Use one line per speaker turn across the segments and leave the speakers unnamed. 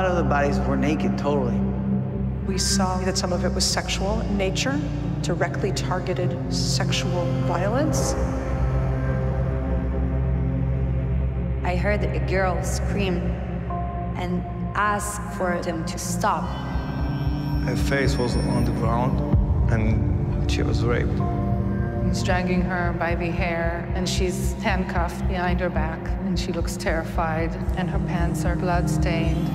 lot of the bodies were naked, totally.
We saw that some of it was sexual in nature, directly targeted sexual violence.
I heard a girl scream and ask for them to stop.
Her face was on the ground and she was raped.
He's dragging her by the hair and she's handcuffed behind her back and she looks terrified and her pants are blood-stained.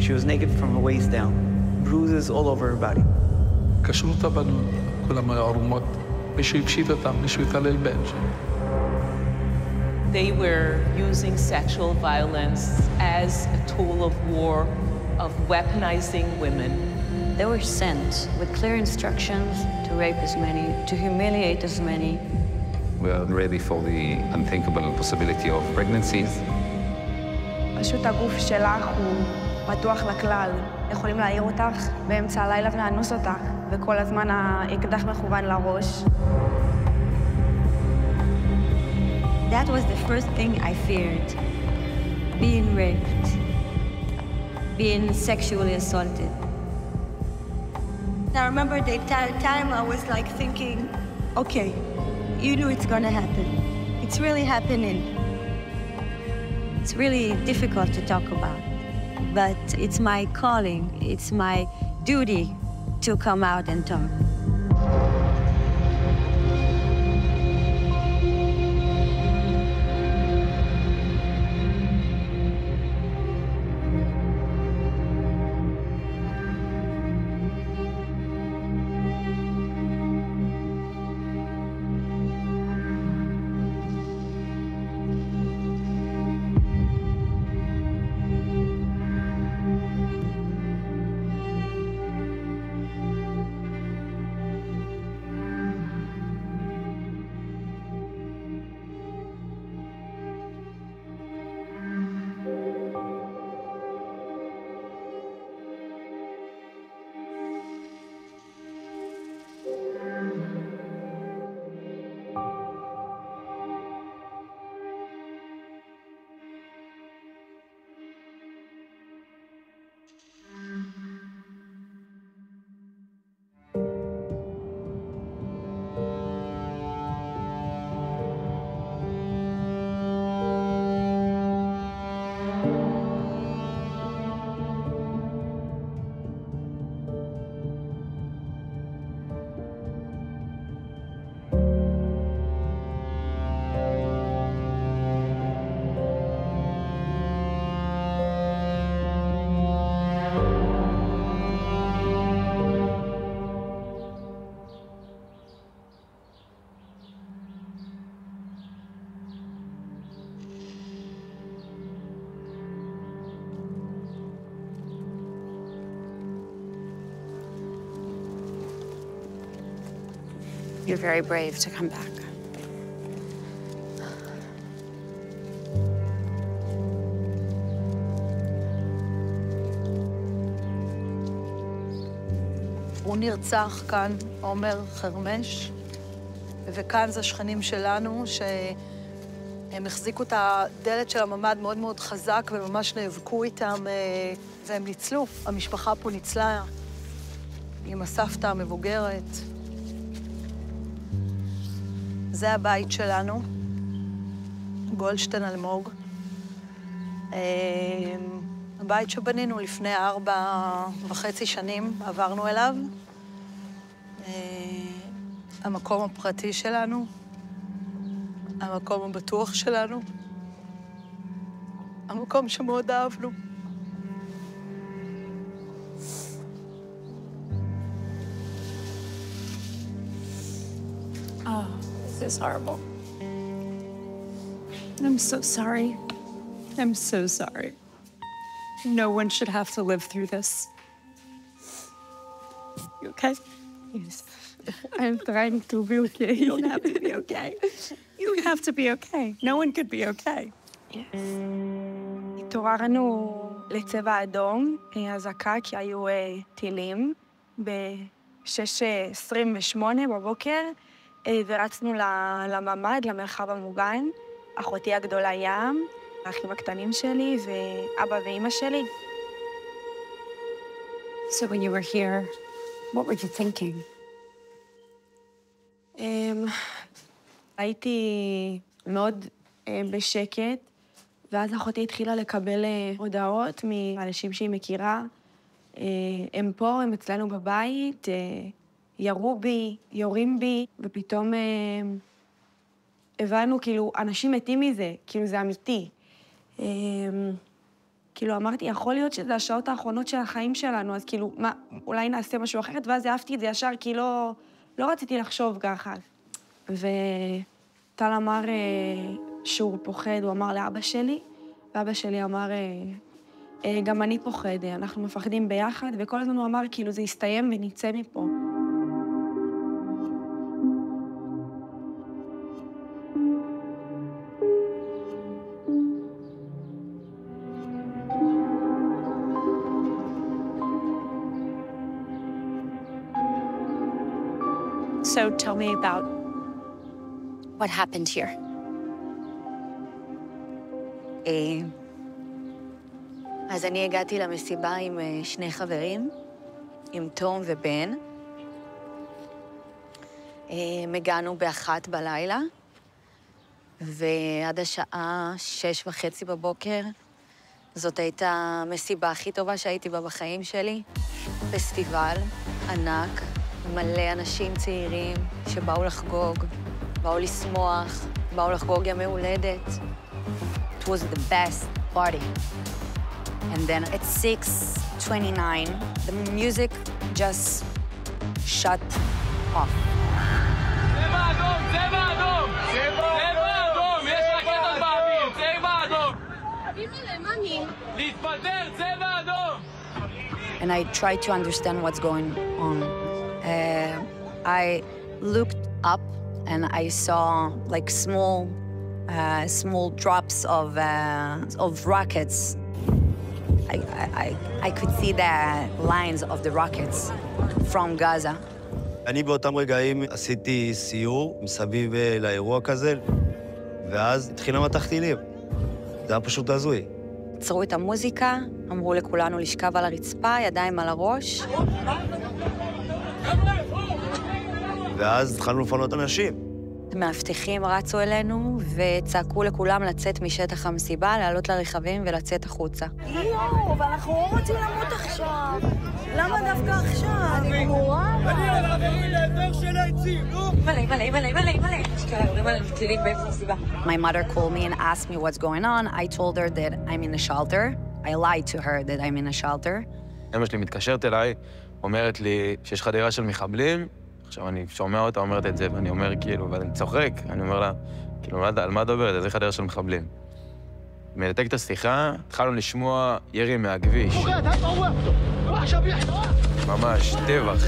She was naked from her waist down, bruises all over her body.
קשרו אותה בנות, כולם היו ערומות. מישהו הפשיט אותם, מישהו התעלל בהן.
They were using sexual violence as a tool of war, of weaponizing women.
They were sent with clear instructions to rape as many, to humiliate as many.
We are ready for the unthinkable possibility of pregnancies.
פשוט הגוף שלך הוא פתוח לכלל. יכולים להעיר אותך באמצע הלילה ולאנוס אותך, וכל הזמן האקדח מכוון לראש.
That was the first thing I feared. Being raped. Being sexually assaulted.
I remember the entire time I was like thinking, okay, you knew it's gonna happen. It's really happening.
It's really difficult to talk about, but it's my calling, it's my duty to come out and talk.
You're very brave to come back.
הוא נרצח כאן, עומר חרמש, וכאן זה שכנים שלנו, שהם החזיקו את הדלת של הממ"ד מאוד מאוד חזק, וממש נאבקו איתם, והם ניצלו. המשפחה פה ניצלה עם הסבתא המבוגרת. זה הבית שלנו, גולדשטיין אלמוג. הבית שבנינו לפני 4.5 שנים, עברנו אליו. המקום הפרטי שלנו, המקום הבטוח שלנו, המקום שמאוד אהבנו.
This is horrible. I'm so sorry. I'm so sorry. No one should have to live through this. You okay?
Yes. I'm trying to be okay.
You don't have to be okay. You have to be okay. No one could be okay.
Yes. התעוררנו לצבע אדום, אזעקה, כי היו טילים. ב-6:28 בבוקר, ורצנו לממ"ד, למרחב המוגן. אחותי הגדולה ים, האחים הקטנים שלי ואבא ואמא שלי.
So when you were here, what were you thinking?
הייתי מאוד בשקט, ואז אחותי התחילה לקבל הודעות מאנשים שהיא מכירה. הם פה, הם אצלנו בבית, ירו בי, יורים בי, ופתאום הבנו, כאילו, אנשים מתים מזה, כאילו, זה אמיתי. כאילו, אמרתי, יכול להיות שזה השעות האחרונות של החיים שלנו, אז כאילו, מה, אולי נעשה משהו אחרת, ואז אהבתי את זה ישר, כי לא רציתי לחשוב ככה. וטל אמר שהוא פוחד, הוא אמר לאבא שלי, ואבא שלי אמר, גם אני פוחד, אנחנו מפחדים ביחד, וכל הזמן הוא אמר, כאילו, זה יסתיים ונצא מפה.
So tell me about what happened here.
אז אני הגעתי למסיבה עם שני חברים, עם תום ובן. הגענו ב1 בלילה, ועד השעה 6:30 בבוקר. זאת הייתה המסיבה הכי טובה שהייתי בה בחיים שלי. פסטיבל ענק, מלא אנשים צעירים שבאו לחגוג, באו לשמוח, באו לחגוג ימי הולדת.
It was the best party. And then at 6:29, the music just shut off.
צבע אדום, צבע אדום! צבע אדום! יש רקטות באוויר, צבע אדום! להתפטר, צבע אדום!
And I tried to understand what's going on. I looked up and I saw like small drops of rockets. I could see the lines of the rockets from Gaza.
אני באותם רגעים עשיתי סיור מסביב לאירוע כזה, ואז התחילה מטח טילים. זה היה פשוט הזוי.
עצרו את המוזיקה, אמרו לכולנו לשכב על הרצפה, ידיים על הראש.
ואז התחלנו לפנות אנשים.
המאבטחים רצו אלינו וצעקו לכולם לצאת משטח המסיבה, לעלות לרכבים ולצאת החוצה.
אבל אנחנו לא רוצים למות עכשיו. למה דווקא עכשיו? אני גמורה. אני עברתי לאזור של העצים, נו. מלא. יורים עלינו טילים באמצע המסיבה.
My mother called me and asked me what's going on. I told her that I'm in a shelter. I lied to her that I'm in a shelter.
אמא שלי מתקשרת אליי, אומרת לי שיש חדירה של מחבלים. עכשיו אני שומע אותה אומרת את זה, ואני אומר כאילו, ואני צוחק, אני אומר לה, כאילו, על מה מדברת? איזה חדרה של מחבלים. מנתק את השיחה, התחלנו לשמוע ירי מהכביש. ממש, טבח.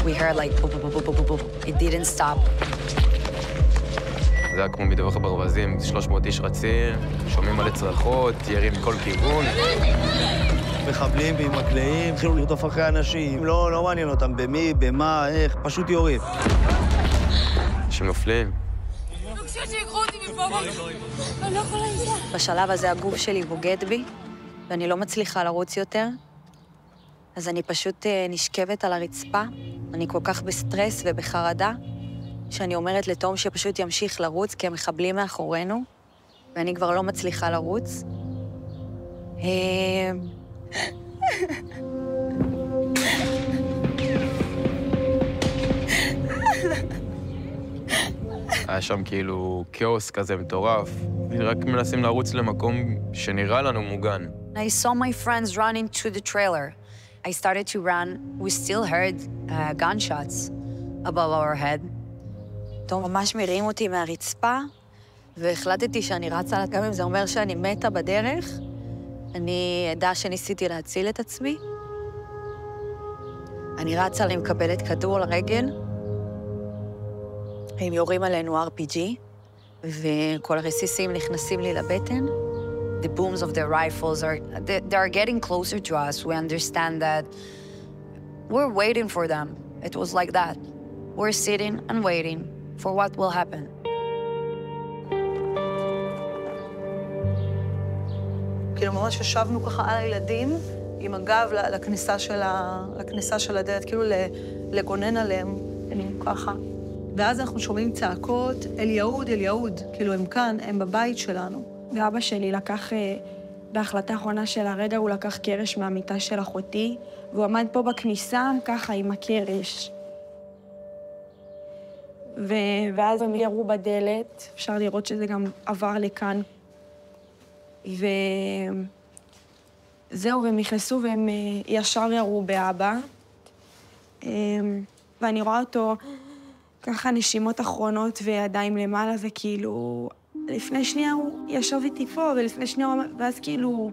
We heard like, boop, boop, boop, boop, boop. It didn't stop.
זה היה כמו מטווח הברווזים, 300 איש רצים, שומעים מלא צרחות, ירי מכל כיוון.
מחבלים ועם מקלעים, התחילו לרדוף אחרי אנשים, לא מעניין אותם במי, במה, איך, פשוט יורים.
אנשים נופלים.
בשלב הזה הגוף שלי בוגד בי, ואני לא מצליחה לרוץ יותר, אז אני פשוט נשכבת על הרצפה. אני כל כך בסטרס ובחרדה, שאני אומרת לתום שפשוט ימשיך לרוץ, כי המחבלים מאחורינו, ואני כבר לא מצליחה לרוץ.
היה שם כאילו כאוס כזה מטורף, רק מנסים לרוץ למקום שנראה לנו מוגן.
I saw my friends running to the trailer. I started to run. We still heard gunshots above our head.
תום ממש מרים אותי מהרצפה, והחלטתי שאני רצה, גם אם זה אומר שאני מתה בדרך, אני עדה שניסיתי להציל את עצמי. אני רצה, אני מקבלת כדור לרגל, הם יורים עלינו RPG, וכל הרסיסים נכנסים לי לבטן.
The booms of the rifles they're getting closer to us. We understand that we're waiting for them. It was like that. We're sitting and waiting for what will happen.
כאילו ממש ישבנו ככה על הילדים, עם הגב לכניסה של הדלת, כאילו לגונן עליהם, ככה. ואז אנחנו שומעים צעקות, אל יהוד, אל יהוד, כאילו הם כאן, הם בבית שלנו.
ואבא שלי לקח, בהחלטה האחרונה של הרגע, הוא לקח קרש מהמיטה של אחותי, והוא עמד פה בכניסה, ככה, עם הקרש. ואז הם ירו בדלת, אפשר לראות שזה גם עבר לכאן. וזהו, והם נכנסו והם ישר ירו באבא. ואני רואה אותו ככה נשימות אחרונות וידיים למעלה, וכאילו, לפני שנייה הוא ישב איתי פה, ולפני שנייה הוא... ואז כאילו,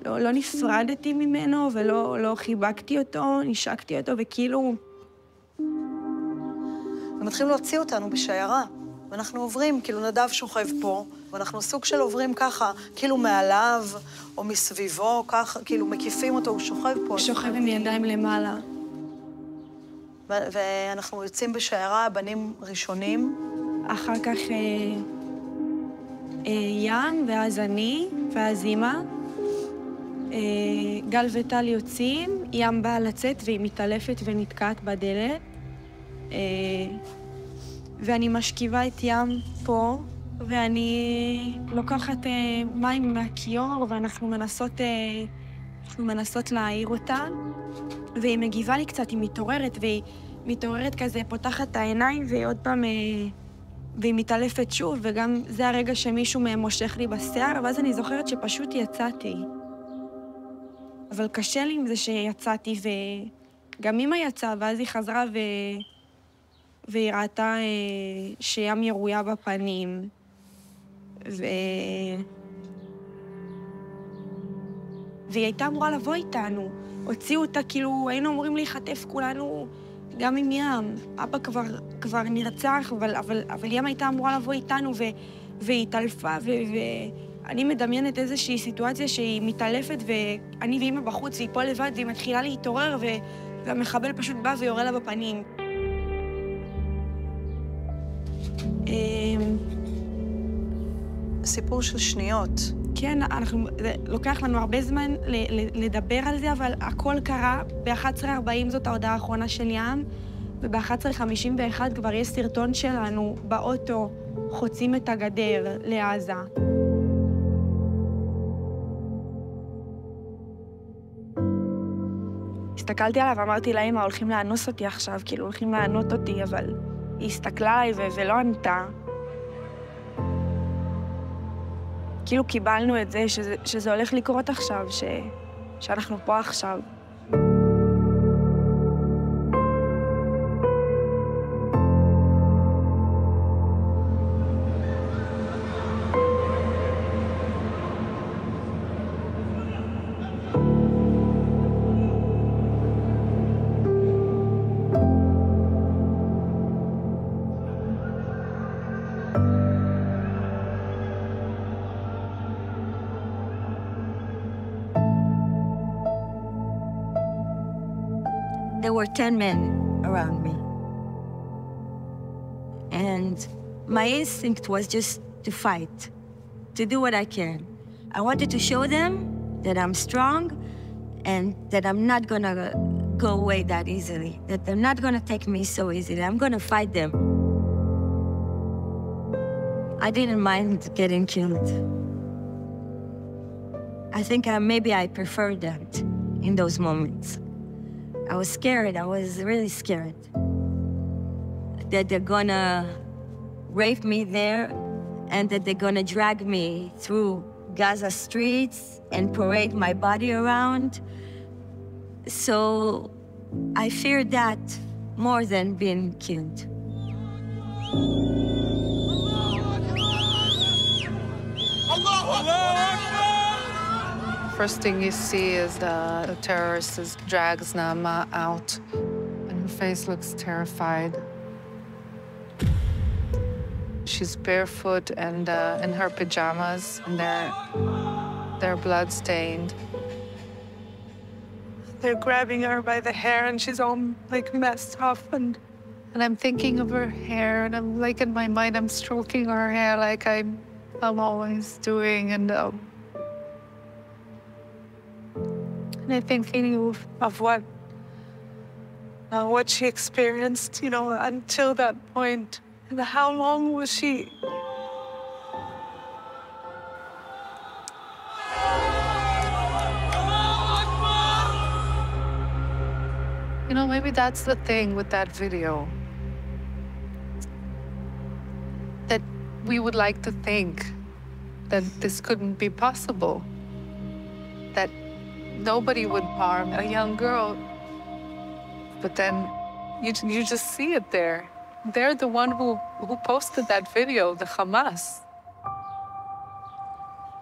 לא נפרדתי ממנו, ולא חיבקתי אותו, נשקתי אותו, וכאילו...
הם מתחילים להוציא אותנו בשיירה, ואנחנו עוברים, כאילו נדב שוכב פה, ואנחנו סוג של עוברים ככה, כאילו מעליו, או מסביבו, ככה, כאילו מקיפים אותו, הוא שוכב פה.
שוכב עם ידיים למעלה.
ואנחנו יוצאים בשיירה, בנים ראשונים.
אחר כך ים, ואז אני, ואז אמא. גל וטל יוצאים, ים באה לצאת והיא מתעלפת ונתקעת בדלת. ואני משכיבה את ים פה, ואני לוקחת מים מהכיור, ואנחנו מנסות להעיר אותה. והיא מגיבה לי קצת, היא מתעוררת, והיא מתעוררת כזה, פותחת את העיניים, ועוד פעם, והיא מתעלפת שוב, וגם זה הרגע שמישהו מהם מושך לי בשיער, ואז אני זוכרת שפשוט יצאתי. אבל קשה לי עם זה שיצאתי, וגם אמא יצאה, ואז היא חזרה והיא ראתה שים ירויה בפנים. והיא הייתה אמורה לבוא איתנו. הוציאו אותה, כאילו, היינו אמורים להיחטף כולנו גם עם ים. אבא כבר נרצח, אבל ים הייתה אמורה לבוא איתנו, והיא התעלפה, ואני מדמיינת איזושהי סיטואציה שהיא מתעלפת, ואני ואמא בחוץ, והיא פה לבד, והיא מתחילה להתעורר, והמחבל פשוט בא ויורה לה בפנים.
סיפור של שניות.
כן, לוקח לנו הרבה זמן לדבר על זה, אבל הכל קרה. ב-11:40 זאת ההודעה האחרונה של ים, וב-11:51 כבר יש סרטון שלנו באוטו, חוצים את הגדר לעזה. הסתכלתי עליו ואמרתי לה, אמא, הולכים לאנוס אותי עכשיו, כאילו הולכים לענות אותי, אבל היא הסתכלה עליי ולא ענתה. כאילו קיבלנו את זה, שזה הולך לקרות עכשיו, שאנחנו פה עכשיו.
There were 10 men around me. And my instinct was just to fight, to do what I can. I wanted to show them that I'm strong and that I'm not gonna go away that easily, that they're not gonna take me so easily. I'm gonna fight them. I didn't mind getting killed. I think maybe I preferred that in those moments. I was scared, I was really scared that they're gonna rape me there and that they're gonna drag me through Gaza streets and parade my body around. So I feared that more than being killed.
First thing you see is the terrorist drags Naama out, and her face looks terrified. She's barefoot and in her pajamas, and they're blood-stained.
They're grabbing her by the hair, and she's all, like, messed up, and
I'm thinking of her hair, and I'm, like, in my mind, I'm stroking her hair like I'm always doing, and And I think thinking of what she experienced, you know, until that point, and how long was she? You know, maybe that's the thing with that video. That we would like to think that this couldn't be possible. That nobody would harm a young girl. But then you just see it there. They're the one who posted that video, the Hamas.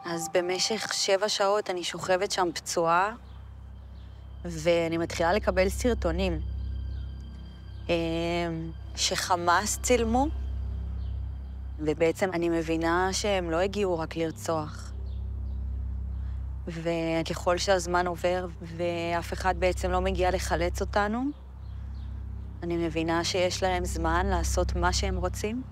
אז במשך 7 שעות אני שוכבת שם פצועה, ואני מתחילה לקבל סרטונים שחמאס צילמו, ובעצם אני מבינה שהם לא הגיעו רק לרצוח. וככל שהזמן עובר ואף אחד בעצם לא מגיע לחלץ אותנו, אני מבינה שיש להם זמן לעשות מה שהם רוצים.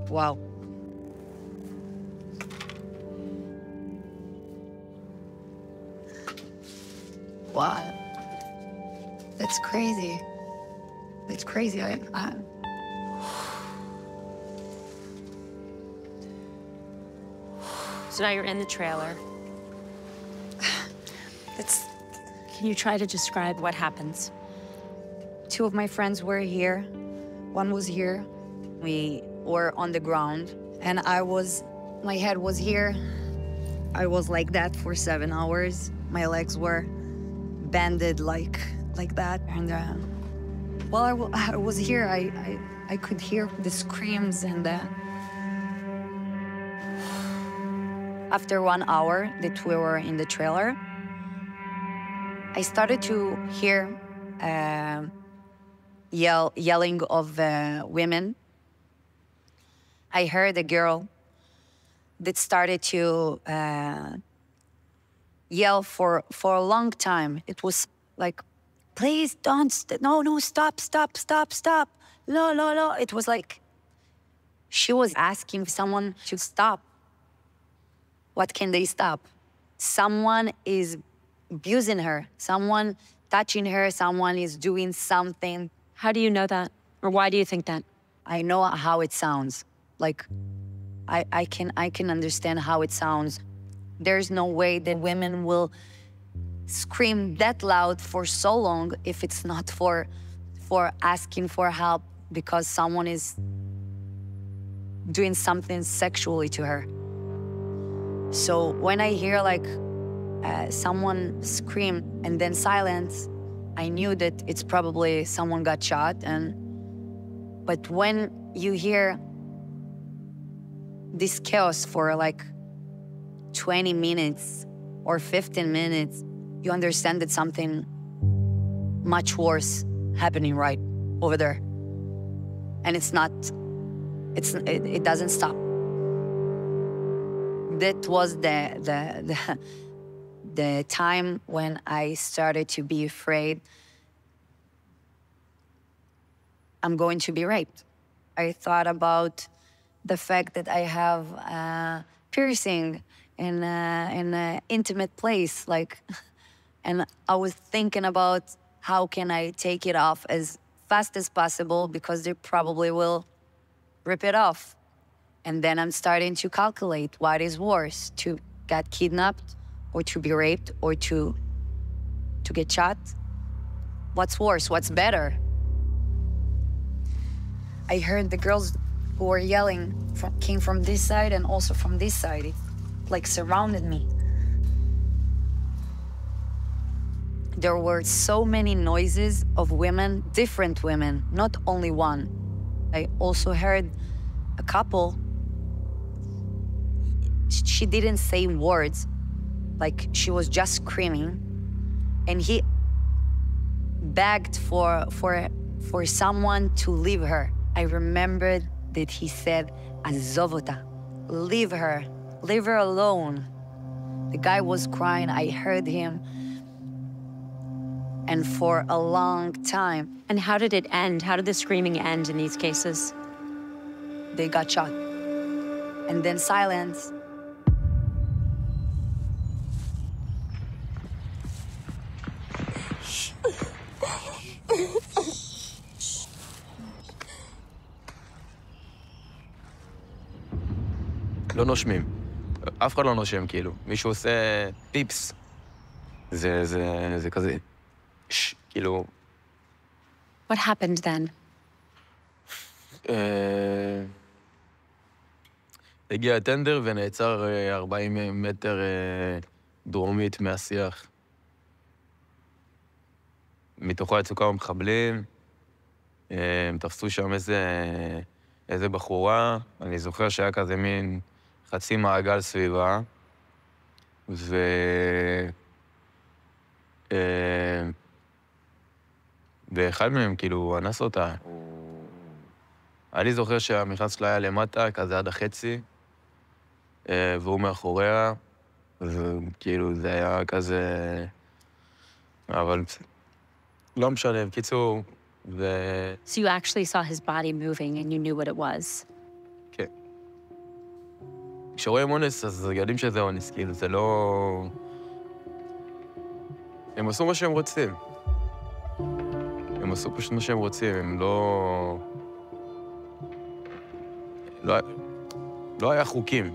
Wow.
Wow. That's crazy. It's crazy.
So now you're in the trailer. Can you try to describe what happens?
2 of my friends were here. One was here. We were on the ground, and my head was here. I was like that for 7 hours. My legs were bended like that. And while I was here, I could hear the screams and after 1 hour that we were in the trailer, I started to hear yelling of women. I heard a girl that started to yell for a long time. It was like, please don't, no, stop. No. It was like she was asking someone to stop. What can they stop? Someone is abusing her, someone touching her, someone is doing something.
How do you know that? Or why do you think that?
I know how it sounds. Like, I can understand how it sounds. There's no way that women will scream that loud for so long if it's not for asking for help because someone is doing something sexually to her. So when I hear like someone scream and then silence, I knew that it's probably someone got shot. But when you hear this chaos for like 20 minutes or 15 minutes, you understand that something much worse happening right over there. And it doesn't stop. That was the time when I started to be afraid I'm going to be raped. I thought about the fact that I have a piercing in an intimate place, like, and I was thinking about how can I take it off as fast as possible because they probably will rip it off. And then I'm starting to calculate what is worse, to get kidnapped or to be raped or to get shot. What's worse? What's better? I heard the girls who were yelling came from this side and also from this side. It like surrounded me. There were so many noises of women, different women, not only one. I also heard a couple. She didn't say words, like she was just screaming. And he begged for someone to leave her. I remembered that he said, "Azov ota," leave her alone. The guy was crying, I heard him. And for a long time.
And how did it end? How did the screaming end in these cases?
They got shot. And then silence.
לא נושמים. אף אחד לא נושם, כאילו. מישהו עושה פיפס. זה כזה... כאילו...
What happened then?
הגיע הטנדר ונעצר 40 מטר דרומית מהשיח. מתוכו יצאו כמה מחבלים. הם תפסו שם איזה בחורה. אני זוכר שהיה כזה מין חצי מעגל סביבה. ואחד מהם, כאילו, הוא אנס אותה. אני זוכר שהמכנס שלה היה למטה, כזה עד החצי, והוא מאחוריה, וכאילו, זה היה כזה... אבל לא משנה, בקיצור,
So you actually saw his body moving and you knew what it was?
כן. כשרואים אונס, אז יודעים שזה אונס, כאילו, זה לא... הם עשו מה שהם רוצים. הם עשו פשוט מה שהם רוצים, הם לא היה חוקים.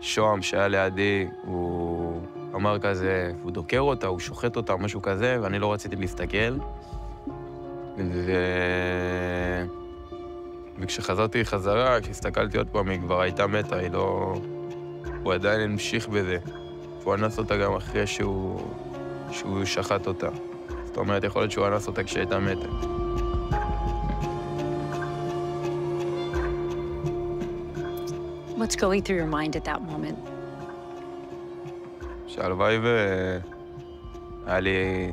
שוהם שהיה לידי, הוא אמר כזה, הוא דוקר אותה, הוא שוחט אותה, משהו כזה, ואני לא רציתי להסתכל. וכשחזרתי חזרה, כשהסתכלתי עוד פעם, היא כבר הייתה מתה, הוא עדיין המשיך בזה. הוא אנס אותה גם אחרי שהוא שחט אותה. זאת אומרת, יכול להיות שהוא אנס אותה כשהייתה מתה.
What's going through your mind at that moment?
שהלוואי והיה לי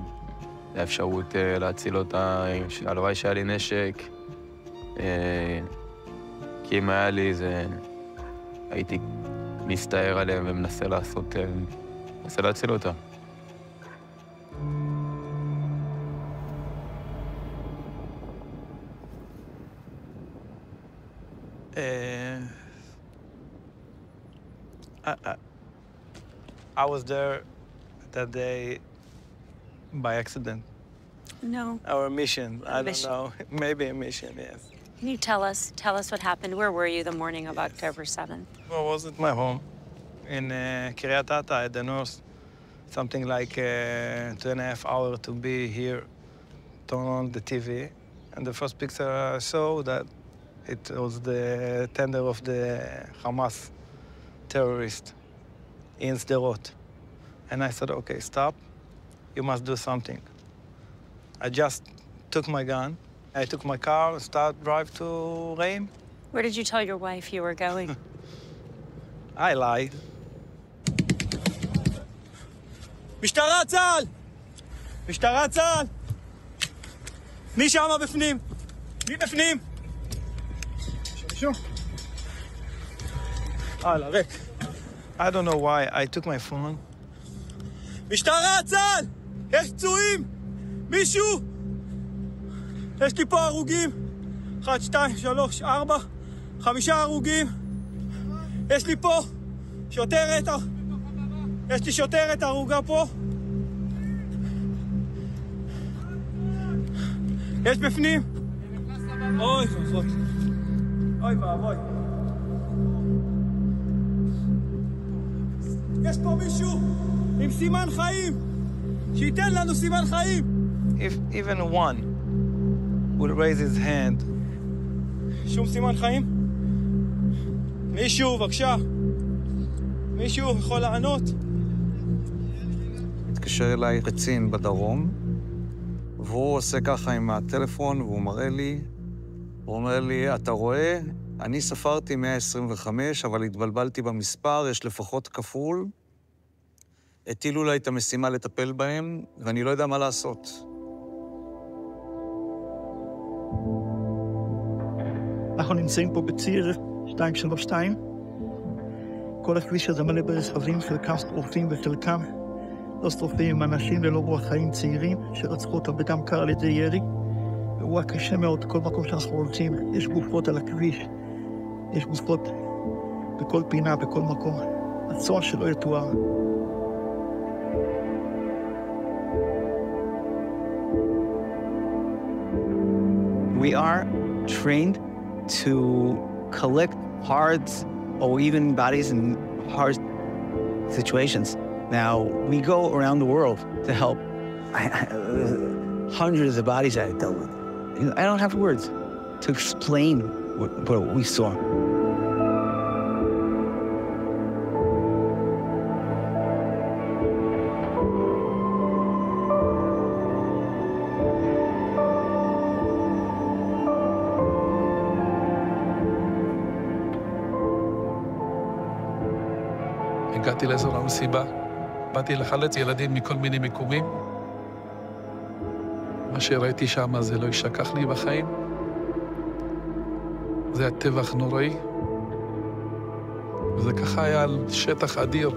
האפשרות להציל אותה, הלוואי שהיה לי נשק. כי אם היה לי, הייתי מסתער עליהם ומנסה להציל אותה.
I was there that day by accident.
No.
Or a mission, I don't know. Maybe a mission, yes.
Can you tell us what happened? Where were you the morning of October 7th?
I was at my home in Kiryat Ata at the north. Something like 2.5 hours to be here, turn on the TV. And the first picture I saw that it was the tender of the Hamas terrorist in Sderot. And I said, okay, stop. You must do something. I just took my gun. I took my car, start drive to Reim.
Where did you tell your wife you were going?
I lied. משטרה צה"ל! משטרה צה"ל! מי שמה בפנים? מי בפנים? ריק. I don't know why I took my phone. משטרה צה"ל! יש פצועים! מישהו! יש לי פה הרוגים. 1, 2, 3, 4, 5 הרוגים. יש לי פה שוטרת. יש לי שוטרת הרוגה פה. יש בפנים. אוי, פחות. אוי ואבוי. יש פה מישהו עם סימן חיים. שייתן לנו סימן חיים. If even one will raise his hand. שום סימן חיים? מישהו, בבקשה. מישהו יכול לענות?
מתקשר אליי קצין בדרום, והוא עושה ככה עם הטלפון, והוא מראה לי, הוא אומר לי, אתה רואה, אני ספרתי 125, אבל התבלבלתי במספר, יש לפחות כפול. הטילו לה את המשימה לטפל בהם, ואני לא יודע מה לעשות.
אנחנו נמצאים פה בציר 232. כל הכביש הזה מלא ברכבים, חלקם שרופים וחלקם לא שרופים, אנשים ללא רוח חיים צעירים, שרצחו אותם בדם קר על ידי ירי. אירוע קשה מאוד, כל מקום שאנחנו רוצים, יש גופות על הכביש, יש גופות בכל פינה, בכל מקום. הצורך שלא יתואר.
We are trained to collect parts or even bodies in hard situations. Now, we go around the world to help. Hundreds of bodies I dealt with. I don't have words to explain what we saw.
הגעתי לאזור המסיבה, באתי לחלץ ילדים מכל מיני מיקומים. מה שראיתי שם זה לא יישכח לי בחיים. זה היה טבח נוראי. וזה ככה היה על שטח אדיר.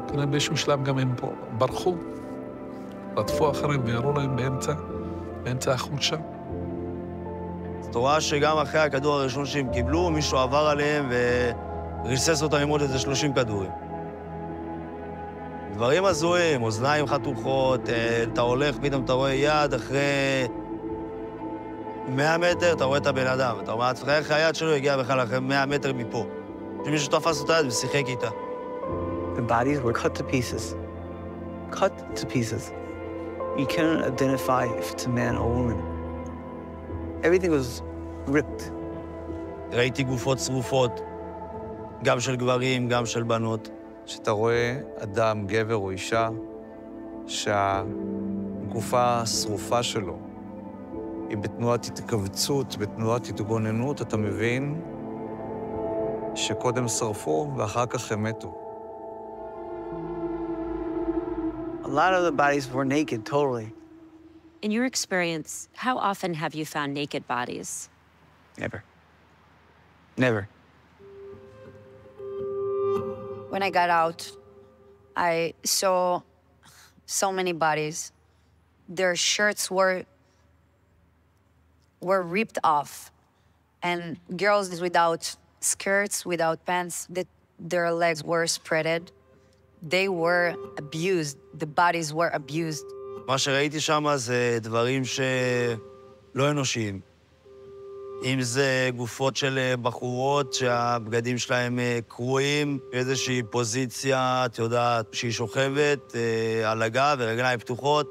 כנראה באיזשהו שלב גם הם ברחו, רדפו אחריהם והראו להם באמצע החוץ שם.
אז אתה רואה שגם אחרי הכדור הראשון שהם קיבלו, מישהו עבר עליהם וריסס אותם עם עוד איזה 30 כדורים. דברים הזויים, אוזניים חתוכות, אתה הולך, פתאום אתה רואה יד, אחרי 100 מטר אתה רואה את הבן אדם. אתה אומר, איך היד שלו הגיע בכלל אחרי 100 מטר מפה. שמישהו תפס אותה יד ושיחק איתה.
The bodies were cut to pieces. Cut to pieces. You can't identify if it's a man or a woman. Everything was ripped.
ראיתי גופות שרופות, גם של גברים, גם של בנות.
כשאתה רואה אדם, גבר או אישה, שהגופה השרופה שלו היא בתנועת התכווצות, בתנועת התגוננות, אתה מבין שקודם שרפו ואחר כך הם מתו.
A lot of the bodies were naked, totally.
In your experience, how often have you found naked bodies?
Never. Never.
When I got out, I saw so many bodies. Their shirts were ripped off, and girls without skirts, without pants, their legs were spreaded. They were abused. The bodies were abused.
מה שראיתי שם זה דברים שלא אנושיים. אם זה גופות של בחורות שהבגדים שלהם קרועים, איזושהי פוזיציה, את יודעת, שהיא שוכבת על הגב ורגליים פתוחות.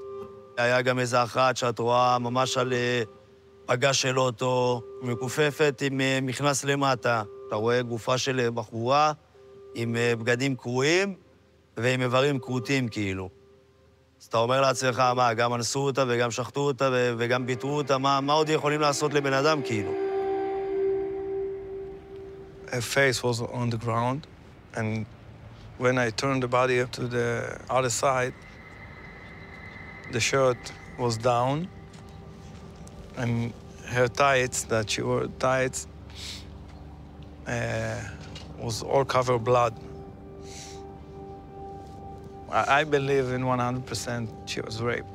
היה גם איזה אחת שאת רואה ממש על פגה של אוטו, מכופפת עם מכנס למטה. אתה רואה גופה של בחורה עם בגדים קרועים ועם איברים כרותים כאילו. אז אתה אומר לעצמך, מה, גם אנסו אותה וגם שחטו אותה וגם ביטרו אותה, מה עוד יכולים לעשות לבן אדם כאילו?
Her face was on the ground, and when I turned the body up to the other side, the shirt was down, and her tights, that she wore tights, was all covered blood. I believe in 100% she was raped.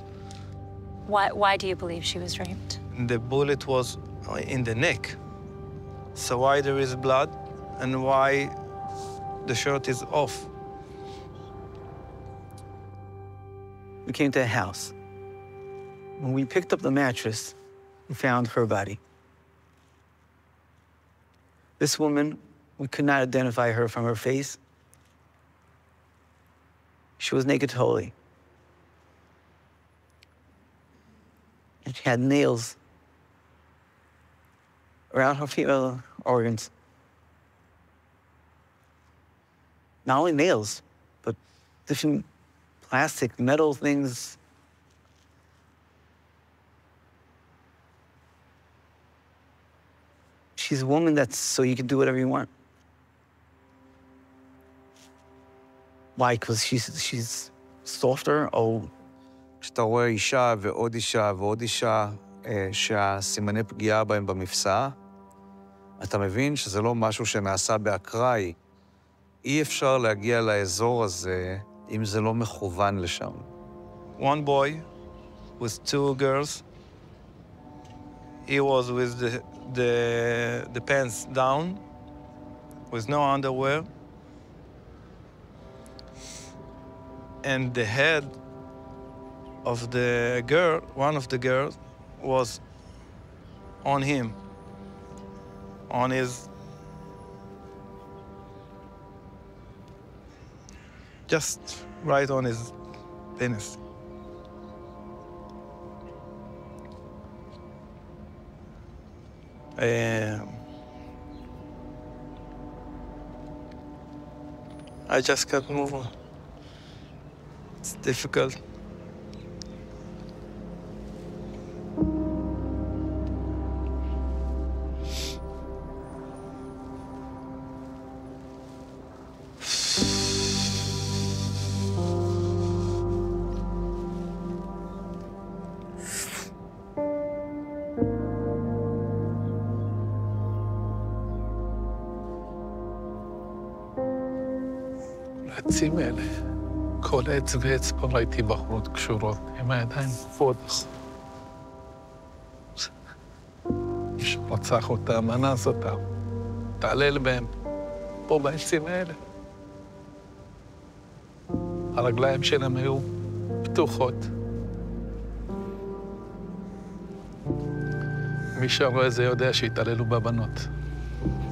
Why do you believe she was raped?
The bullet was in the neck. So why there is blood and why the shirt is off?
We came to a house. When we picked up the mattress, we found her body. This woman, we could not identify her from her face. She was naked totally. And she had nails around her female organs. Not only nails, but different plastic, metal things. She's a woman that's so you can do whatever you want. Why? Because she's softer or...
כשאתה רואה אישה ועוד אישה ועוד אישה שהסימני פגיעה בהם במפסע, אתה מבין שזה לא משהו שנעשה באקראי. אי אפשר להגיע לאזור הזה אם זה לא מכוון לשם.
One boy with two girls. He was with the pants down, with no underwear. And the head of the girl, one of the girls, was on him, on his... just right on his penis. I just can't move on. It's difficult.
העצים האלה, כל עץ ועץ פה ראיתי בחורות קשורות, עם הידיים כפות. מישהו רצח אותם, אנס אותם, תעלל בהם, פה בעצים האלה. הרגליים שלהם היו פתוחות. מי שרואה זה יודע שהתעללו בבנות.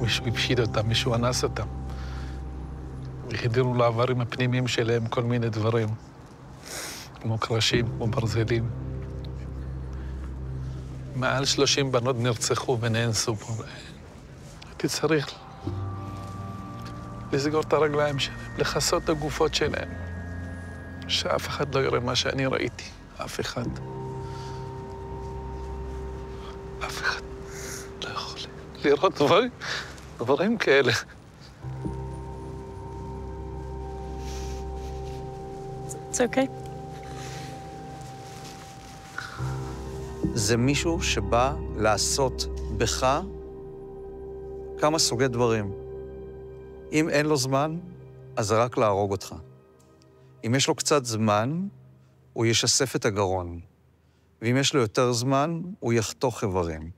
מישהו הפשיט אותם, מישהו אנס אותם. החדירו לעברים הפנימיים שלהם כל מיני דברים, כמו קרשים, כמו ברזלים. מעל 30 בנות נרצחו ונאנסו פה. הייתי צריך לסגור את הרגליים שלהם, לכסות את הגופות שלהם, שאף אחד לא יראה מה שאני ראיתי, אף אחד. אף אחד לא יכול לראות דברים כאלה.
It's okay.
זה מישהו שבא לעשות בך כמה סוגי דברים. אם אין לו זמן, אז זה רק להרוג אותך. אם יש לו קצת זמן, הוא ישסף את הגרון. ואם יש לו יותר זמן, הוא יחתוך איברים.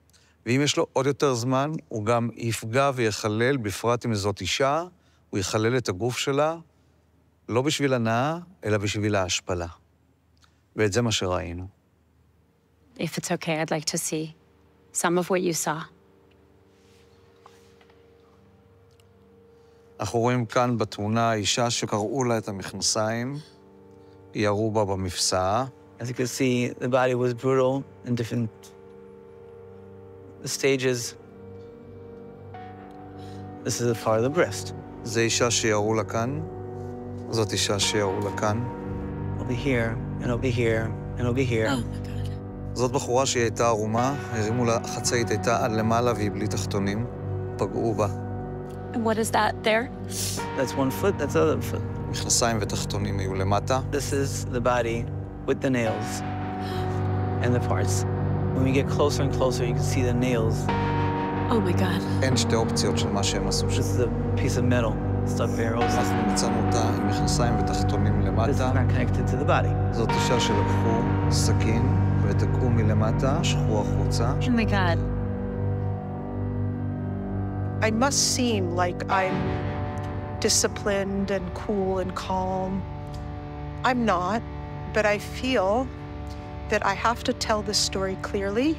ואם יש לו עוד יותר זמן, הוא גם יפגע ויחלל, בפרט אם זאת אישה, הוא יחלל את הגוף שלה, לא בשביל הנאה, אלא בשביל ההשפלה. ואת זה מה שראינו.
If it's okay, I'd like to see some of what you saw.
אנחנו רואים כאן בתמונה אישה שקראו לה את המכנסיים, ירו בה במפסע.
As you can see, the body was brutal in different stages. This is a part of the breast.
זה אישה שירו לה כאן. זאת אישה שירו לה כאן.
Over here, and over here, and over here.
Oh my God.
זאת בחורה שהיא הייתה ערומה, הרימו לה חצאית, הייתה עד למעלה והיא בלי תחתונים. פגעו בה.
And what is that there?
That's one foot, that's the other foot.
מכנסיים ותחתונים היו למטה.
This is the body with the nails and the parts. When we get closer and closer, you can see the nails.
Oh my God.
אין שתי אופציות של מה שהם עשו.
This is a piece of metal stuck there.
אנחנו מצאנו אותה עם מכנסיים ותחתונים למטה.
This is not connected to the body.
זאת אישה שלקחו סכין ותקעו מלמטה, שכו החוצה.
Oh my God.
I must seem like I'm disciplined and cool and calm. I'm not, but I feel that I have to tell this story clearly.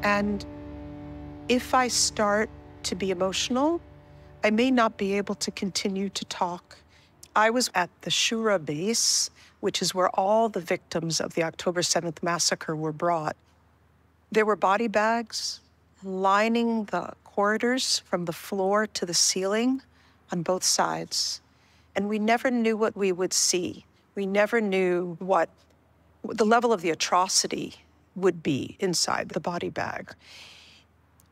And if I start to be emotional, I may not be able to continue to talk. I was at the Shura base, which is where all the victims of the October 7th massacre were brought. There were body bags lining the corridors from the floor to the ceiling on both sides. And we never knew what we would see. We never knew what the level of the atrocity would be inside the body bag.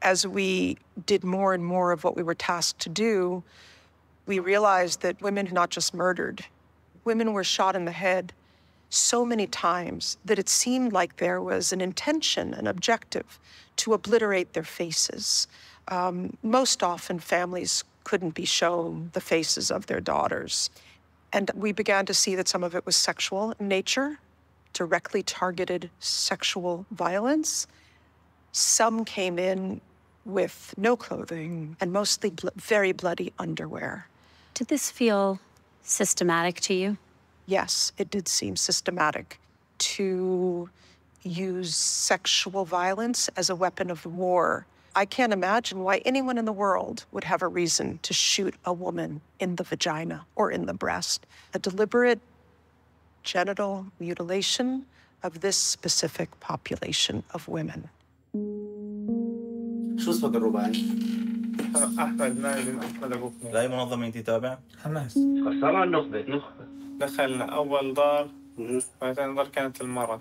As we did more and more of what we were tasked to do, we realized that women not just murdered, women were shot in the head so many times that it seemed like there was an intention, an objective, to obliterate their faces. Most often, families couldn't be shown the faces of their daughters. And we began to see that some of it was sexual in nature, directly targeted sexual violence. Some came in with no clothing and mostly very bloody underwear.
Did this feel systematic to you?
Yes, it did seem systematic to use sexual violence as a weapon of war. I can't imagine why anyone in the world would have a reason to shoot a woman in the vagina or in the breast. A deliberate genital mutilation of this specific population of women.
شو اسمك الرباعي؟
أحمد نايم أحمد أبو فنان.
لأي منظمة أنت تابع؟
حماس.
طبعا نخبة.
دخلنا أول دار وثاني دار كانت المرأة.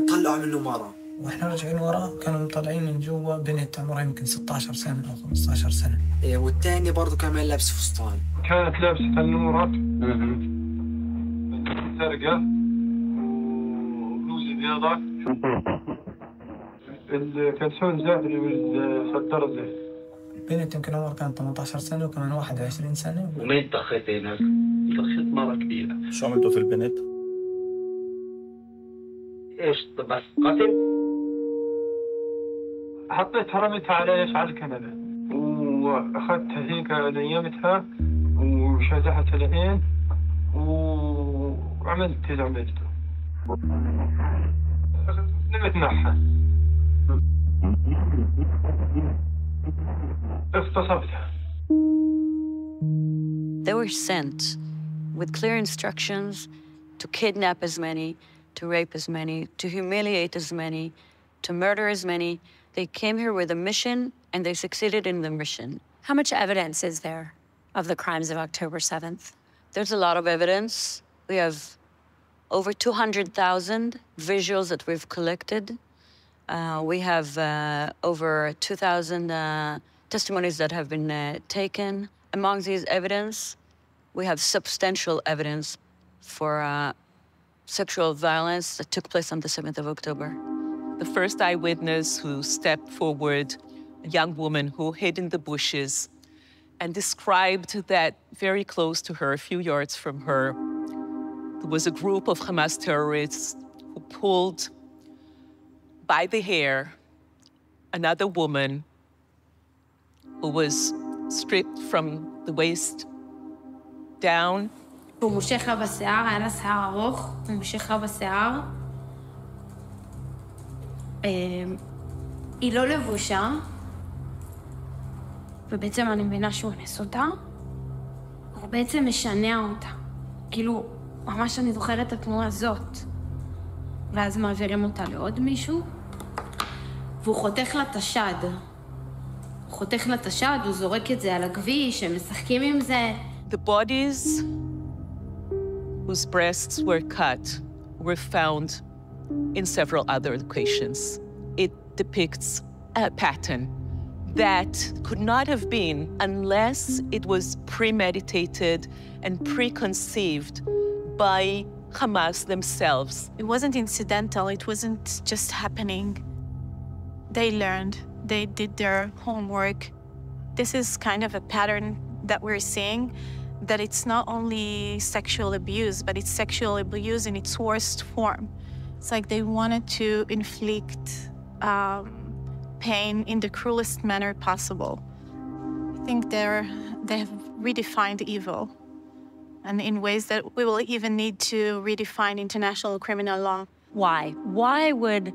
طلعوا منه مرة.
واحنا راجعين ورا كانوا مطلعين من جوا بنت عمرها يمكن 16 سنة أو 15 سنة.
والثاني برضه كمان لابس فستان.
كانت لابسة النورة. سرقة وبلوزة بيضاء. الكلسون زاهري والصدر زاهري.
البنت يمكن عمرها كانت 18 سنة وكمان 21 سنة.
ومين طخيت هناك؟ طخيت مرة كبيرة. شو عملتوا في البنت؟ ايش بس قتل؟
حطيتها رميتها على ايش؟ على الكنبة واخذتها هيك نيمتها وشزحت العين وعملت اللي عملته. نمت معها. اغتصبتها.
They were sent with clear instructions to kidnap as many, to rape as many, to humiliate as many, to murder as many. They came here with a mission, and they succeeded in the mission.
How much evidence is there of the crimes of October 7th?
There's a lot of evidence. We have over 200,000 visuals that we've collected. We have over 2,000 testimonies that have been taken. Among these evidence, we have substantial evidence for sexual violence that took place on the 7th of October.
The first eyewitness who stepped forward, a young woman who hid in the bushes and described that very close to her, a few yards from her, there was a group of Hamas terrorists who pulled by the hair another woman who was stripped from the waist down.
הוא מושך לה בשיער, היה לה שיער ארוך, הוא מושך לה בשיער. היא לא לבושה, ובעצם אני מבינה שהוא אנס אותה, הוא בעצם משנע אותה. כאילו, ממש אני זוכרת את התנועה הזאת. ואז מעבירים אותה לעוד מישהו, והוא חותך לה את השד. הוא חותך לה את השד, הוא זורק את זה על הכביש, הם משחקים עם זה.
The bodies whose breasts were cut were found in several other locations. It depicts a pattern that could not have been unless it was premeditated and preconceived by Hamas themselves.
It wasn't incidental, it wasn't just happening. They learned, they did their homework. This is kind of a pattern that we're seeing, that it's not only sexual abuse, but it's sexual abuse in its worst form. It's like they wanted to inflict pain in the cruelest manner possible. I think they have redefined evil, and in ways that we will even need to redefine international criminal law.
Why? Why would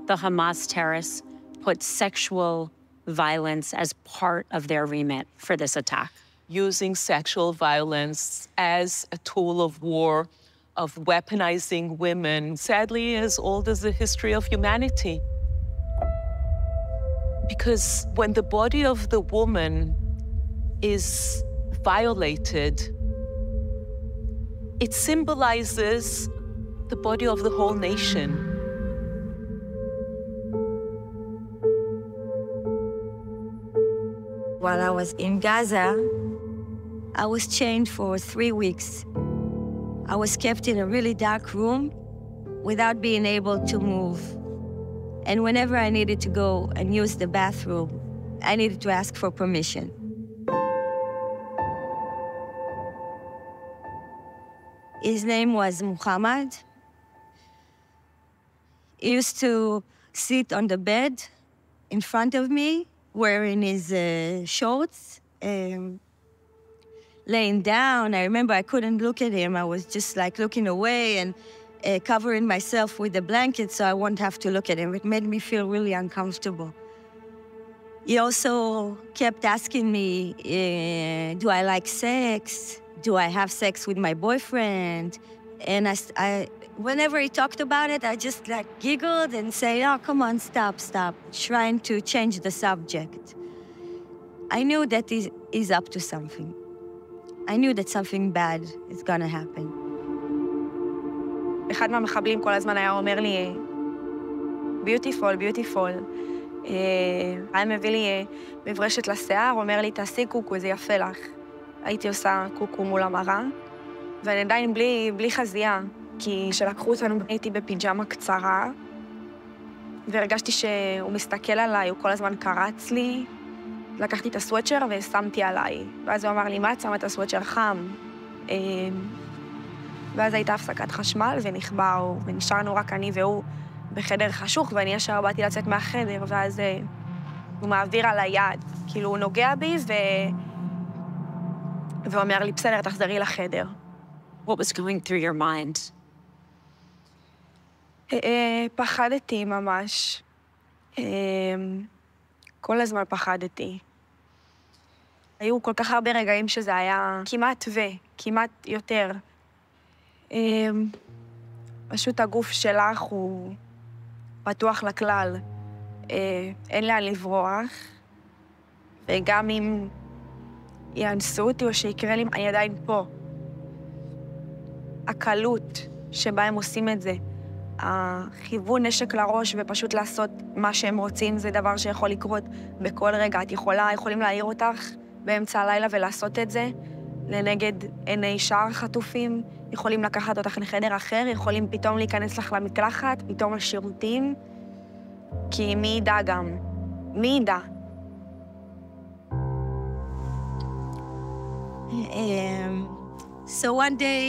the Hamas terrorists put sexual violence as part of their remit for this attack?
Using sexual violence as a tool of war, of weaponizing women, sadly as old as the history of humanity. Because when the body of the woman is violated, it symbolizes the body of the whole nation.
While I was in Gaza, I was chained for 3 weeks. I was kept in a really dark room without being able to move. And whenever I needed to go and use the bathroom, I needed to ask for permission. His name was Muhammad. He used to sit on the bed in front of me, wearing his shorts, laying down. I remember I couldn't look at him. I was just like looking away and covering myself with a blanket so I wouldn't have to look at him. It made me feel really uncomfortable. He also kept asking me, do I like sex? Do I have sex with my boyfriend? And whenever he talked about it, I just like giggled and say, oh, come on, stop, trying to change the subject. I knew that he's up to something. I knew that something bad is gonna happen.
אחד מהמחבלים כל הזמן היה אומר לי, beautiful, beautiful. היה מביא לי מברשת לשיער, אומר לי, תעשי קוקו, זה יפה לך. הייתי עושה קוקו מול המראה, ואני עדיין בלי חזייה, כי כשלקחו אותנו הייתי בפיג'מה קצרה, והרגשתי שהוא מסתכל עליי, הוא כל הזמן קרץ לי. לקחתי את הסוואצ'ר ושמתי עליי, ואז הוא אמר לי, מה את שמה את הסוואצ'ר חם? ואז הייתה הפסקת חשמל ונכבה, ונשארנו רק אני והוא בחדר חשוך, ואני ישר באתי לצאת מהחדר, ואז הוא מעביר על היד, כאילו הוא נוגע בי, והוא אומר לי, בסדר, תחזרי לחדר.
What was going through your mind?
פחדתי ממש. כל הזמן פחדתי. היו כל כך הרבה רגעים שזה היה כמעט יותר. פשוט הגוף שלך הוא פתוח לכלל. אין לאן לברוח. וגם אם יאנסו אותי או שיקרה לי, אני עדיין פה. הקלות שבה הם עושים את זה, הכיוון נשק לראש ופשוט לעשות מה שהם רוצים, זה דבר שיכול לקרות בכל רגע. יכולים להעיר אותך באמצע הלילה ולעשות את זה לנגד עיני שאר חטופים, יכולים לקחת אותך לחדר אחר, יכולים פתאום להיכנס לך למקלחת, פתאום לשירותים, כי מי ידע גם? מי ידע?
So one day,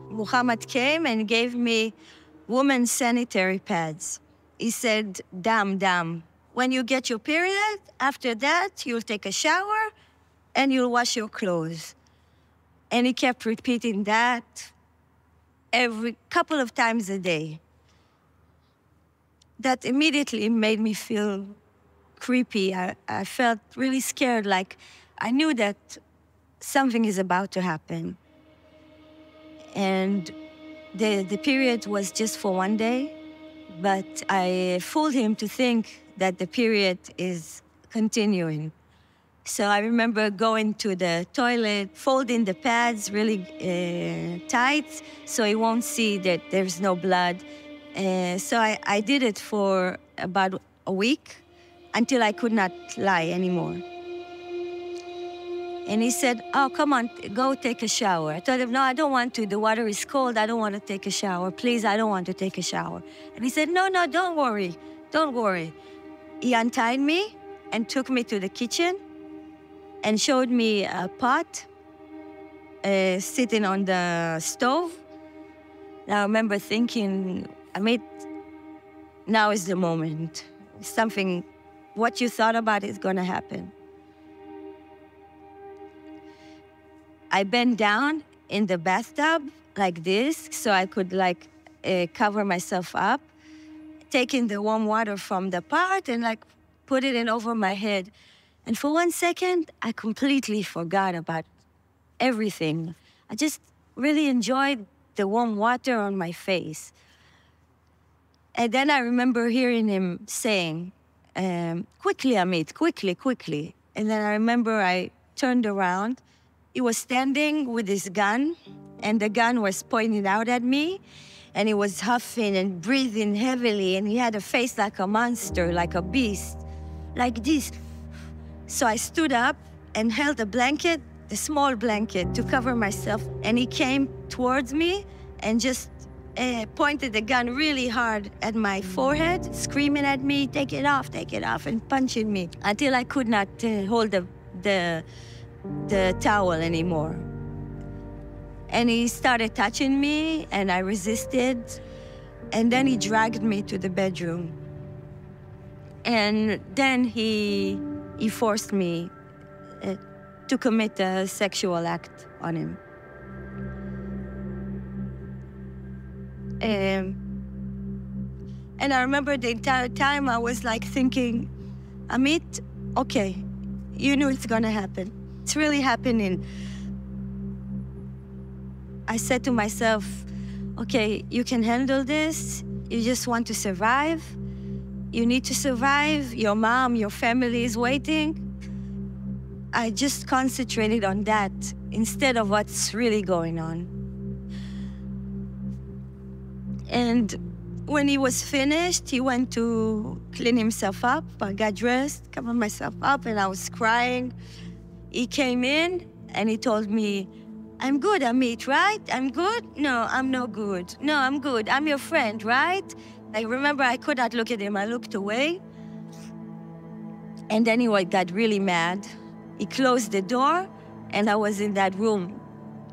Muhammad came and gave me women's sanitary pads. He said, dam. When you get your period, after that, you'll take a shower and you'll wash your clothes. And he kept repeating that every couple of times a day. That immediately made me feel creepy. I felt really scared, like I knew that something is about to happen. And the period was just for one day, but I fooled him to think that the period is continuing. So I remember going to the toilet, folding the pads really tight so he won't see that there's no blood. So I did it for about a week until I could not lie anymore. And he said, oh, come on, go take a shower. I told him, no, I don't want to. The water is cold. I don't want to take a shower. Please, I don't want to take a shower. And he said, no, don't worry. Don't worry. He untied me and took me to the kitchen and showed me a pot sitting on the stove. And I remember thinking, now is the moment. Something, what you thought about is going to happen. I bent down in the bathtub like this so I could cover myself up, taking the warm water from the pot and put it in over my head. And for 1 second, I completely forgot about everything. I just really enjoyed the warm water on my face. And then I remember hearing him saying, quickly, Amit, quickly. And then I remember I turned around. He was standing with his gun, and the gun was pointed out at me. and he was huffing and breathing heavily, and he had a face like a monster, like a beast, like this. So I stood up and held a blanket, a small blanket, to cover myself, and he came towards me and just pointed the gun really hard at my forehead, screaming at me, take it off, and punching me until I could not hold the towel anymore. And he started touching me, and I resisted, and then he dragged me to the bedroom. And then he forced me to commit a sexual act on him. And I remember the entire time I was like thinking, Amit, okay, you knew it's gonna happen. It's really happening. I said to myself, okay, you can handle this. You just want to survive. You need to survive. Your mom, your family is waiting. I just concentrated on that instead of what's really going on. And when he was finished, he went to clean himself up. I got dressed, covered myself up, and I was crying. He came in and he told me, I'm good, Amit, right? I'm good? No, I'm no good. No, I'm good. I'm your friend, right? I remember I could not look at him. I looked away. And then he got really mad. He closed the door, and I was in that room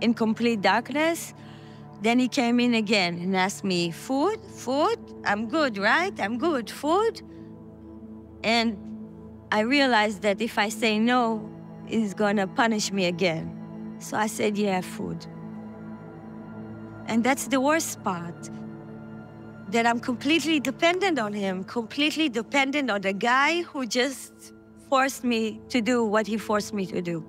in complete darkness. Then he came in again and asked me, food? Food? I'm good, right? I'm good. Food? And I realized that if I say no, he's gonna punish me again. So I said, yeah, food. And that's the worst part, that I'm completely dependent on him, completely dependent on the guy who just forced me to do what he forced me to do.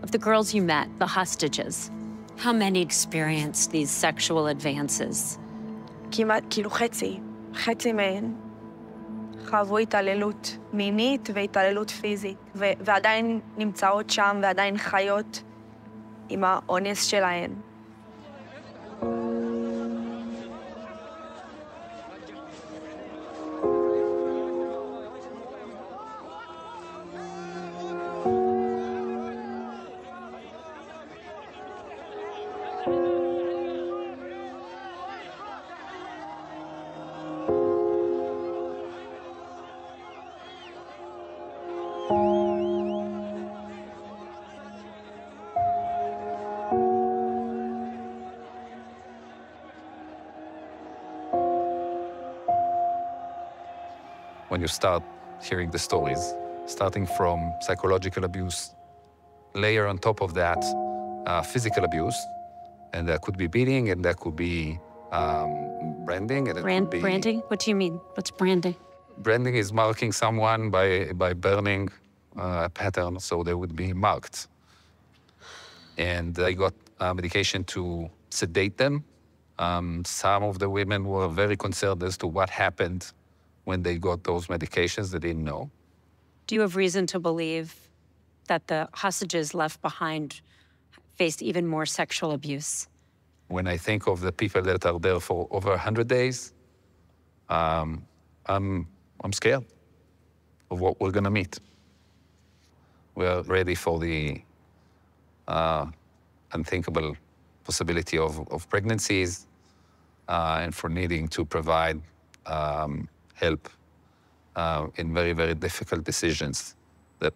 Of the girls you met, the hostages, how many experienced these sexual advances?
כמעט, כאילו חצי מהן חוו התעללות מינית והתעללות פיזית, ועדיין נמצאות שם ועדיין חיות עם האונס שלהן.
When you start hearing the stories, starting from psychological abuse, layer on top of that physical abuse, and that could be beating, and that could be branding. And
Branding? What do you mean? What's branding?
Branding is marking someone by burning a pattern, so they would be marked. And I got medication to sedate them. Some of the women were very concerned as to what happened when they got those medications. They didn't know.
Do you have reason to believe that the hostages left behind faced even more sexual abuse?
When I think of the people that are there for over 100 days, I'm scared of what we're gonna meet. We're ready for the unthinkable possibility of pregnancies and for needing to provide help in very, very difficult decisions that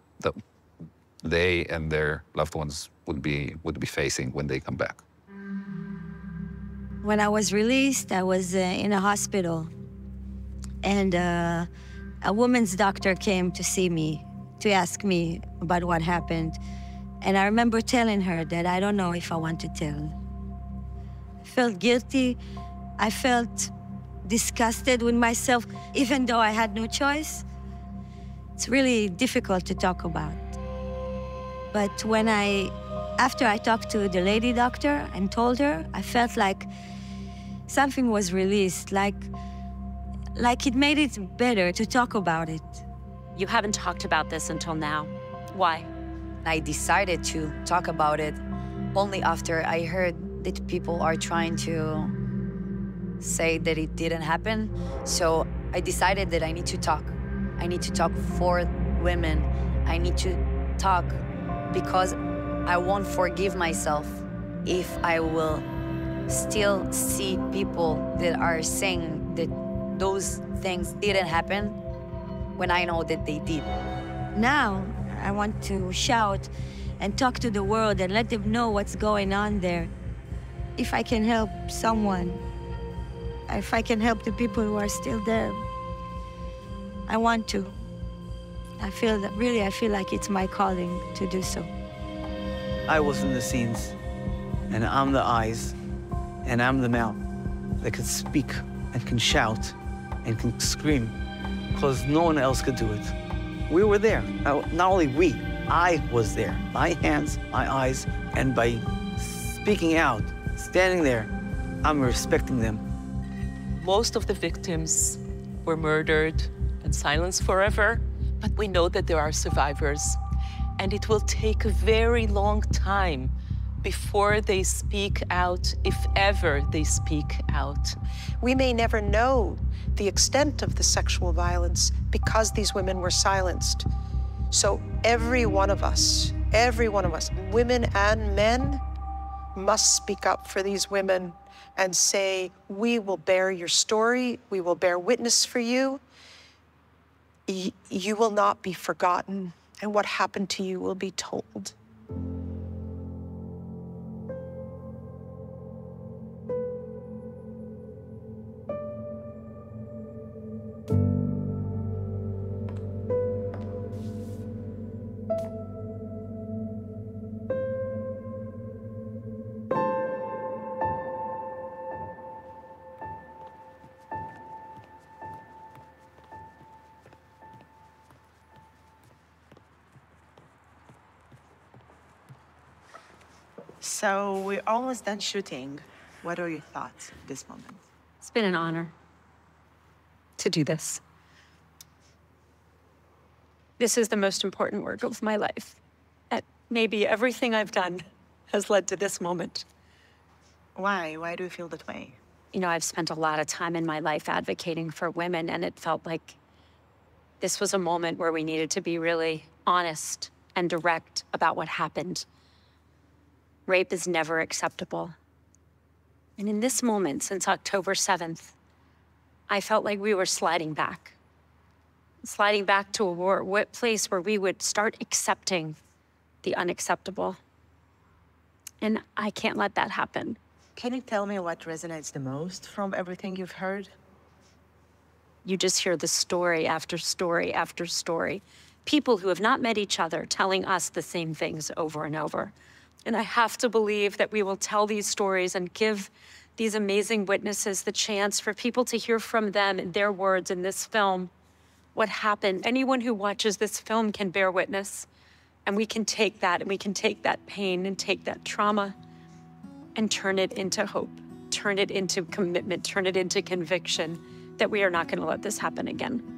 they and their loved ones would be facing when they come back.
When I was released, I was in a hospital, and a woman's doctor came to see me, to ask me about what happened. And I remember telling her that I don't know if I want to tell. I felt guilty. I felt disgusted with myself, even though I had no choice. It's really difficult to talk about. But after I talked to the lady doctor and told her, I felt like something was released, like it made it better to talk about it.
You haven't talked about this until now. Why?
I decided to talk about it only after I heard that people are trying to say that it didn't happen. So I decided that I need to talk. I need to talk for women. I need to talk because I won't forgive myself if I will still see people that are saying that those things didn't happen when I know that they did.
Now, I want to shout and talk to the world and let them know what's going on there. If I can help someone, if I can help the people who are still there, I want to. I feel like it's my calling to do so.
I was in the scenes, and I'm the eyes, and I'm the mouth that can speak and can shout and can scream, because no one else could do it. We were there. Not only we, I was there. My hands, my eyes, and by speaking out, standing there, I'm respecting them.
Most of the victims were murdered and silenced forever, but we know that there are survivors. And it will take a very long time before they speak out, if ever they speak out.
We may never know the extent of the sexual violence because these women were silenced. So every one of us, women and men, must speak up for these women and say, we will bear your story, we will bear witness for you. You will not be forgotten, and what happened to you will be told.
So we're almost done shooting. What are your thoughts at this moment?
It's been an honor to do this. This is the most important work of my life. And maybe everything I've done has led to this moment.
Why? Why do you feel that way?
You know, I've spent a lot of time in my life advocating for women, and it felt like this was a moment where we needed to be really honest and direct about what happened. Rape is never acceptable. And in this moment, since October 7th, I felt like we were sliding back to a place where we would start accepting the unacceptable. And I can't let that happen.
Can you tell me what resonates the most from everything you've heard?
You just hear the story after story after story. People who have not met each other telling us the same things over and over. And I have to believe that we will tell these stories and give these amazing witnesses the chance for people to hear from them in their words in this film what happened. Anyone who watches this film can bear witness, and we can take that, and we can take that pain and take that trauma and turn it into hope, turn it into commitment, turn it into conviction that we are not going to let this happen again.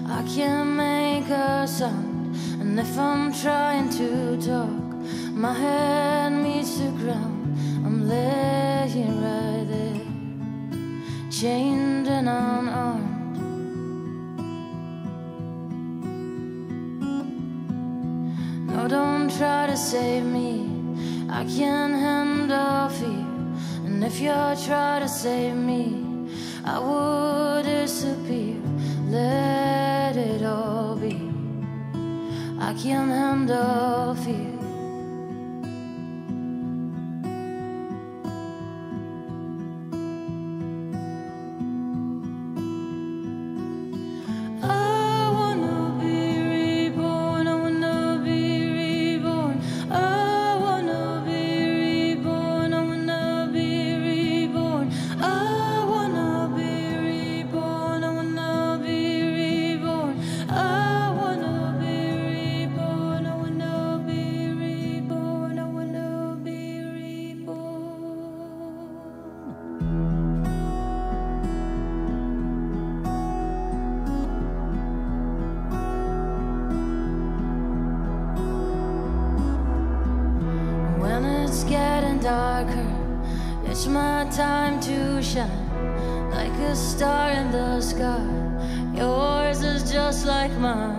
I can't make a sound, and if I'm trying to talk, my head meets the ground. I'm laying right there, chained and unarmed. No, don't try to save me, I can't handle fear. And if you try to save me, I would disappear. Let it all be. I can't handle fear. I wanna be reborn. I wanna be reborn. I wanna be reborn. I wanna be reborn. I wanna be reborn. I wanna be reborn. I wanna be reborn. I wanna be getting darker. It's my time to shine, like a star in the sky. Yours is just like mine.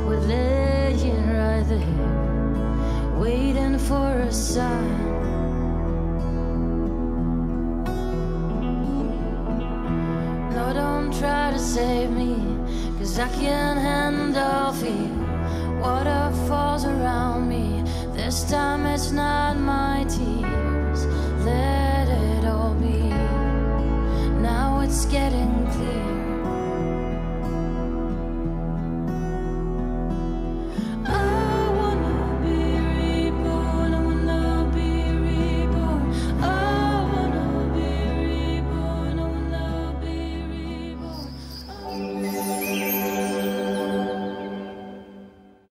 We're laying right there, waiting for a sign. No, don't try to save me, 'cause I can't handle fear. Water falls around me, this time it's not